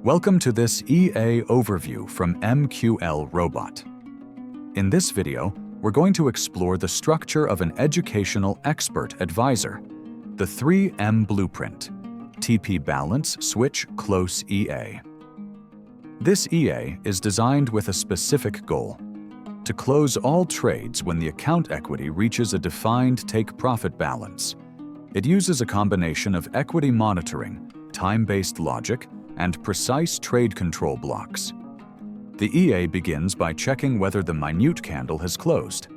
Welcome to this EA overview from Mqlrobot. In this video, we're going to explore the structure of an educational expert advisor, the 3M blueprint, TPBalance Switch Close EA. This EA is designed with a specific goal: to close all trades when the account equity reaches a defined take-profit balance. It uses a combination of equity monitoring, time-based logic, and precise trade control blocks. The EA begins by checking whether the minute candle has closed.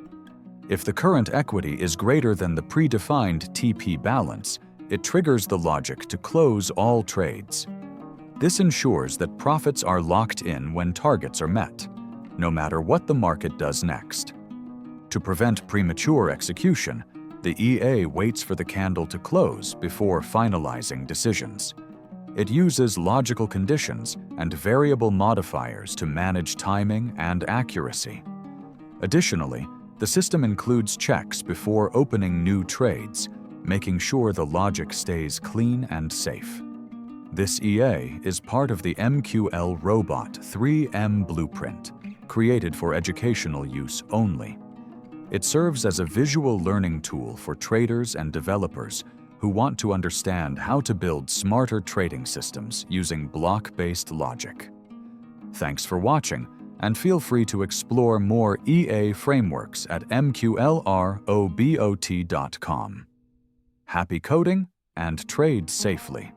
If the current equity is greater than the predefined TP balance, it triggers the logic to close all trades. This ensures that profits are locked in when targets are met, no matter what the market does next. To prevent premature execution, the EA waits for the candle to close before finalizing decisions. It uses logical conditions and variable modifiers to manage timing and accuracy. Additionally, the system includes checks before opening new trades, making sure the logic stays clean and safe. This EA is part of the Mqlrobot 3M blueprint, created for educational use only. It serves as a visual learning tool for traders and developers who want to understand how to build smarter trading systems using block-based logic. Thanks for watching, and feel free to explore more EA frameworks at mqlrobot.com. Happy coding and trade safely!